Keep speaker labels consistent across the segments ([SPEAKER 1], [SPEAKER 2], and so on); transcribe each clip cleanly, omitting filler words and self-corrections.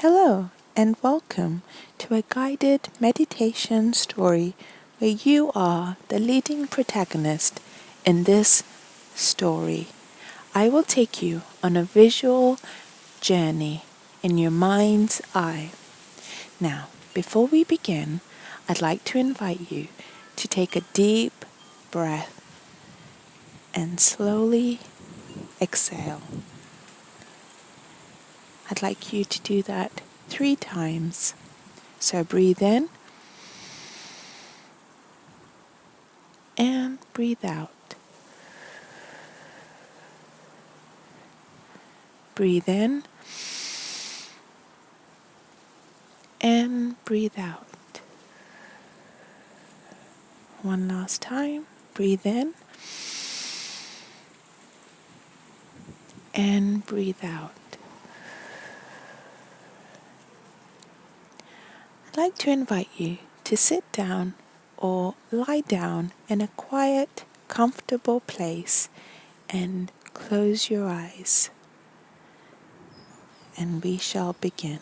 [SPEAKER 1] Hello, and welcome to a guided meditation story where you are the leading protagonist in this story. I will take you on a visual journey in your mind's eye. Now, before we begin, I'd like to invite you to take a deep breath and slowly exhale. I'd like you to do that 3 times. So breathe in and breathe out. Breathe in and breathe out. One last time. Breathe in and breathe out. I'd like to invite you to sit down or lie down in a quiet, comfortable place and close your eyes. And we shall begin.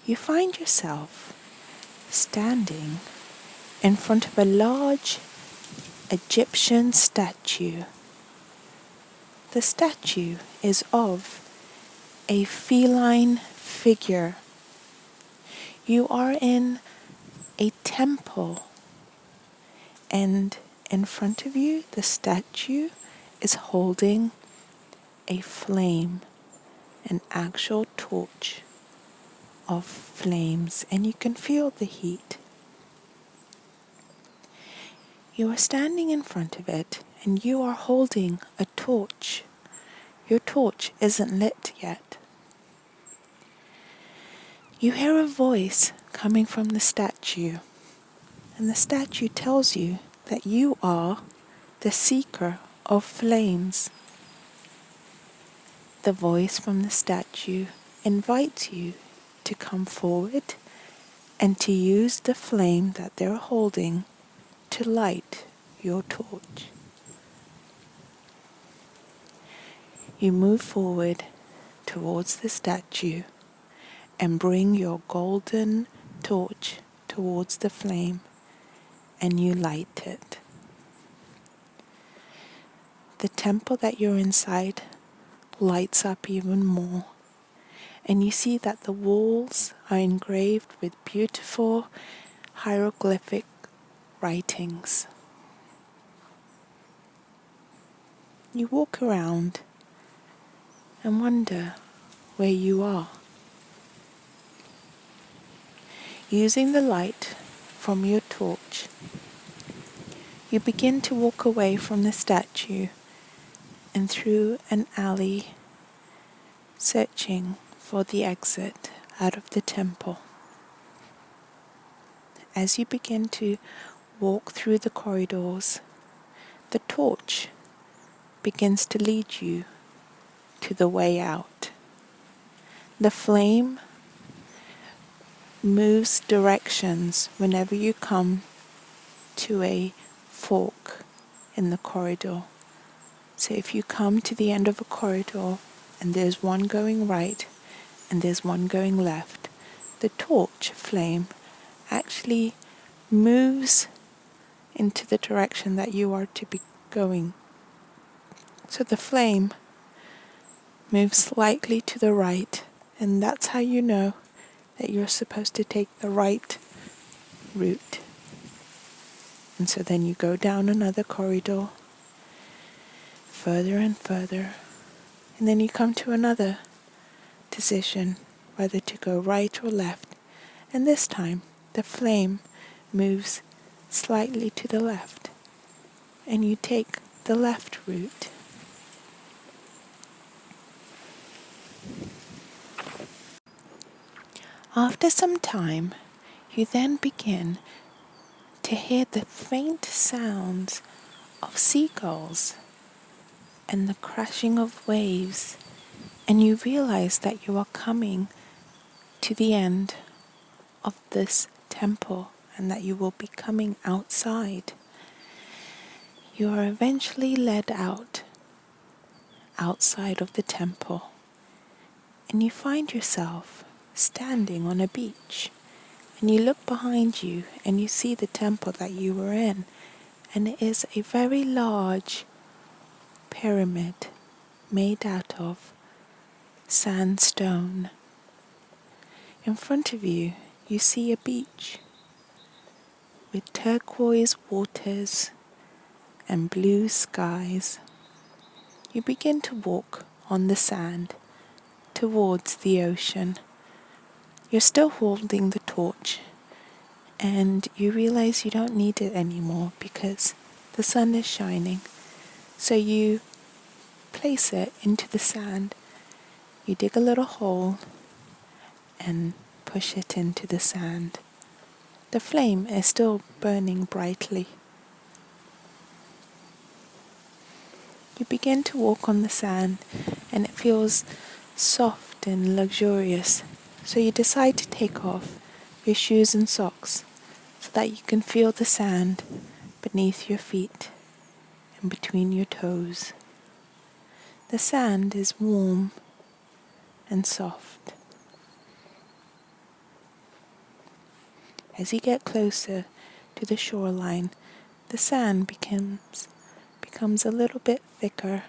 [SPEAKER 1] You find yourself standing in front of a large Egyptian statue. The statue is of a feline figure. You are in a temple, and in front of you, the statue is holding a flame, an actual torch of flames, and you can feel the heat. You are standing in front of it, and you are holding a torch. Your torch isn't lit yet. You hear a voice coming from the statue, and the statue tells you that you are the seeker of flames. The voice from the statue invites you to come forward and to use the flame that they're holding to light your torch. You move forward towards the statue and bring your golden torch towards the flame, and you light it. The temple that you're inside lights up even more, and you see that the walls are engraved with beautiful hieroglyphic writings. You walk around and wonder where you are. Using the light from your torch, you begin to walk away from the statue and through an alley, searching for the exit out of the temple. As you begin to walk through the corridors, the torch begins to lead you to the way out. The flame moves directions whenever you come to a fork in the corridor. So if you come to the end of a corridor and there's one going right and there's one going left, the torch flame actually moves into the direction that you are to be going. So the flame moves slightly to the right, and that's how you know that you're supposed to take the right route. And so then you go down another corridor, further and further, and then you come to another decision, whether to go right or left. And this time, the flame moves slightly to the left, and you take the left route. After some time, you then begin to hear the faint sounds of seagulls and the crashing of waves, and you realize that you are coming to the end of this temple and that you will be coming outside. You are eventually led out, outside of the temple, and you find yourself standing on a beach, and you look behind you and you see the temple that you were in, and it is a very large pyramid made out of sandstone. In front of you, you see a beach with turquoise waters and blue skies. You begin to walk on the sand towards the ocean. You're still holding the torch, and you realize you don't need it anymore because the sun is shining. So you place it into the sand. You dig a little hole and push it into the sand. The flame is still burning brightly. You begin to walk on the sand, and it feels soft and luxurious. So you decide to take off your shoes and socks so that you can feel the sand beneath your feet and between your toes. The sand is warm and soft. As you get closer to the shoreline, the sand becomes a little bit thicker,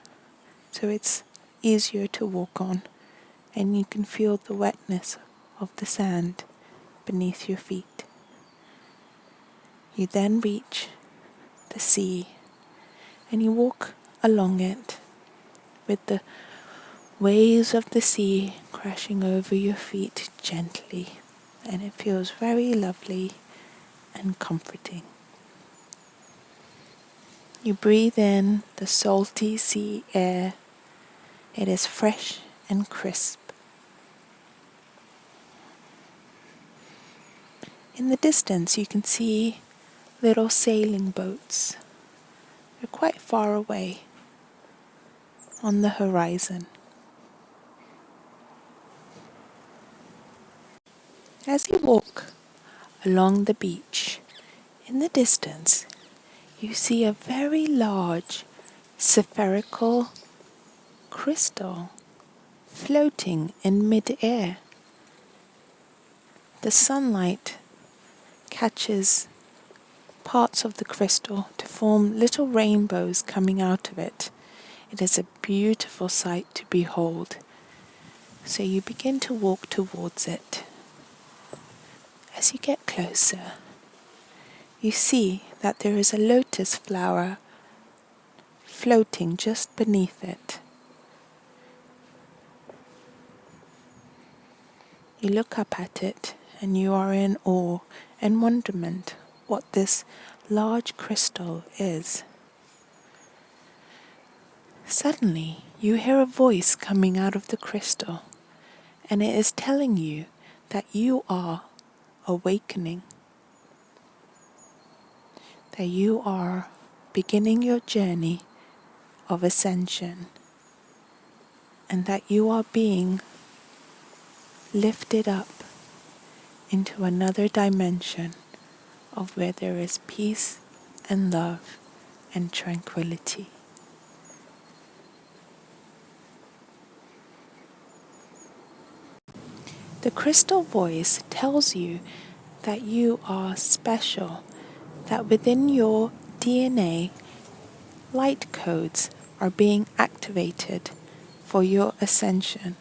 [SPEAKER 1] so it's easier to walk on, and you can feel the wetness of the sand beneath your feet. You then reach the sea, and you walk along it with the waves of the sea crashing over your feet gently, and it feels very lovely and comforting. You breathe in the salty sea air. It is fresh and crisp. In the distance, you can see little sailing boats. They're quite far away on the horizon. As you walk along the beach, in the distance, you see a very large spherical crystal floating in mid-air. The sunlight catches parts of the crystal to form little rainbows coming out of it. It is a beautiful sight to behold. So you begin to walk towards it. As you get closer, you see that there is a lotus flower floating just beneath it. You look up at it, and you are in awe and wonderment what this large crystal is. Suddenly, you hear a voice coming out of the crystal, and it is telling you that you are awakening, that you are beginning your journey of ascension, and that you are being lifted up into another dimension of where there is peace and love and tranquility. The crystal voice tells you that you are special, that within your DNA, light codes are being activated for your ascension.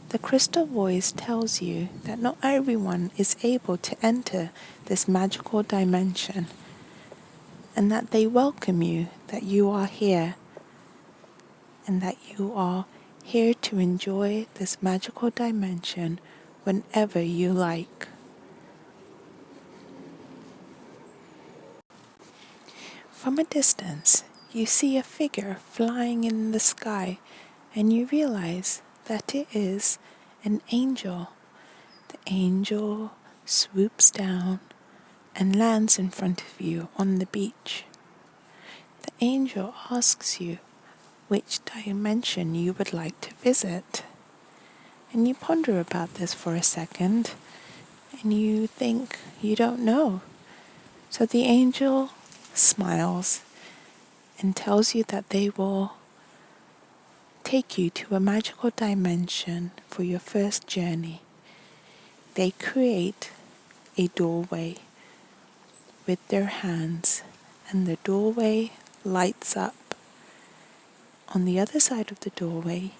[SPEAKER 1] The crystal voice tells you that not everyone is able to enter this magical dimension, and that they welcome you, that you are here, and that you are here to enjoy this magical dimension whenever you like. From a distance, you see a figure flying in the sky, and you realize that it is an angel. The angel swoops down and lands in front of you on the beach. The angel asks you which dimension you would like to visit. And you ponder about this for a second, and you think you don't know. So the angel smiles and tells you that they will take you to a magical dimension for your first journey. They create a doorway with their hands, and the doorway lights up. On the other side of the doorway,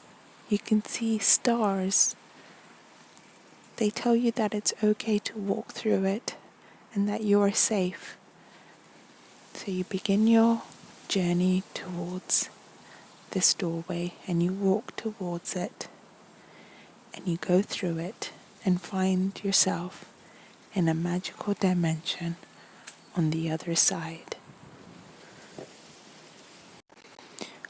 [SPEAKER 1] you can see stars. They tell you that it's okay to walk through it and that you are safe. So you begin your journey towards this doorway and you walk towards it and you go through it and find yourself in a magical dimension on the other side.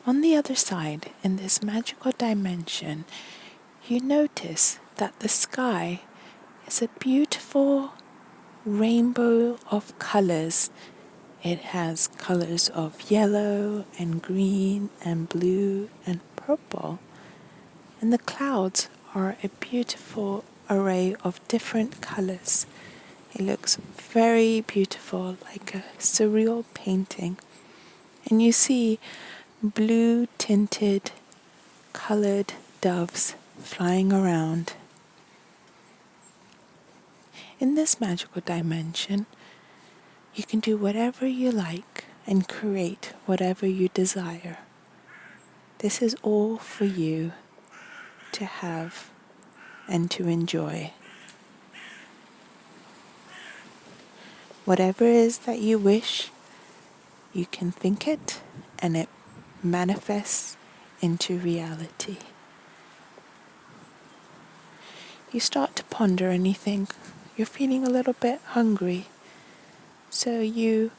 [SPEAKER 1] On the other side, in this magical dimension, you notice that the sky is a beautiful rainbow of colors. It has colors of yellow and green and blue and purple. And the clouds are a beautiful array of different colors. It looks very beautiful, like a surreal painting. And you see blue tinted colored doves flying around. In this magical dimension, you can do whatever you like and create whatever you desire. This is all for you to have and to enjoy. Whatever it is that you wish, you can think it and it manifests into reality. You start to ponder and you think you're feeling a little bit hungry. So you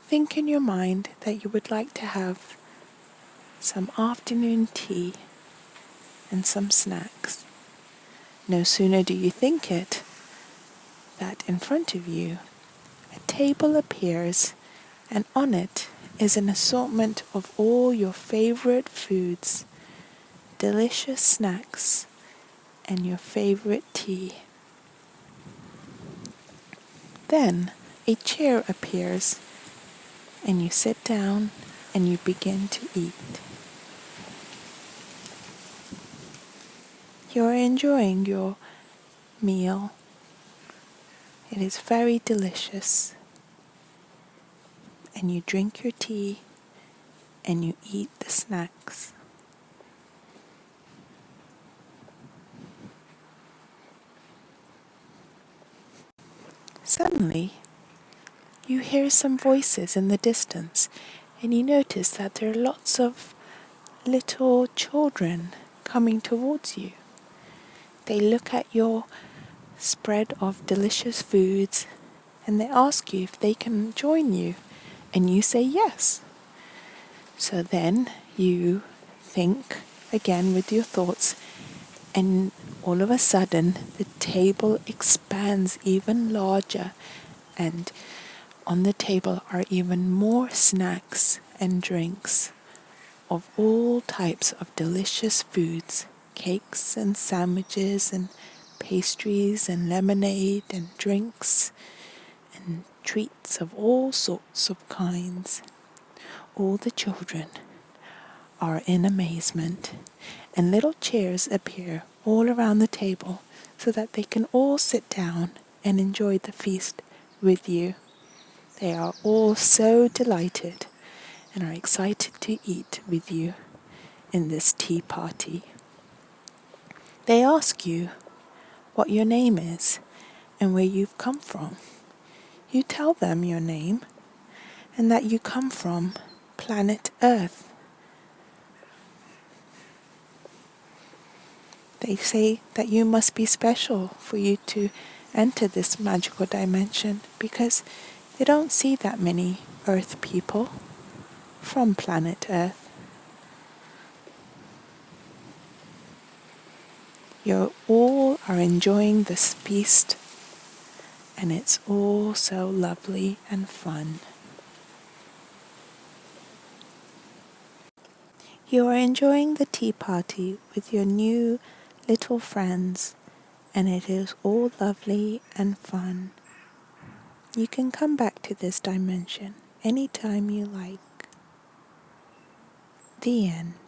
[SPEAKER 1] think in your mind that you would like to have some afternoon tea and some snacks. No sooner do you think it, that in front of you a table appears, and on it is an assortment of all your favorite foods, delicious snacks, and your favorite tea. Then a chair appears, and you sit down and you begin to eat. You're enjoying your meal. It is very delicious. And you drink your tea and you eat the snacks. Suddenly, you hear some voices in the distance, and you notice that there are lots of little children coming towards you. They look at your spread of delicious foods and they ask you if they can join you, and you say yes. So then you think again with your thoughts, and all of a sudden the table expands even larger, and on the table are even more snacks and drinks of all types of delicious foods, cakes and sandwiches and pastries and lemonade and drinks and treats of all sorts of kinds. All the children are in amazement, and little chairs appear all around the table so that they can all sit down and enjoy the feast with you. They are all so delighted and are excited to eat with you in this tea party. They ask you what your name is and where you've come from. You tell them your name and that you come from planet Earth. They say that you must be special for you to enter this magical dimension because they don't see that many Earth people from planet Earth. You all are enjoying this feast, and it's all so lovely and fun. You are enjoying the tea party with your new little friends, and it is all lovely and fun. You can come back to this dimension anytime you like. The end.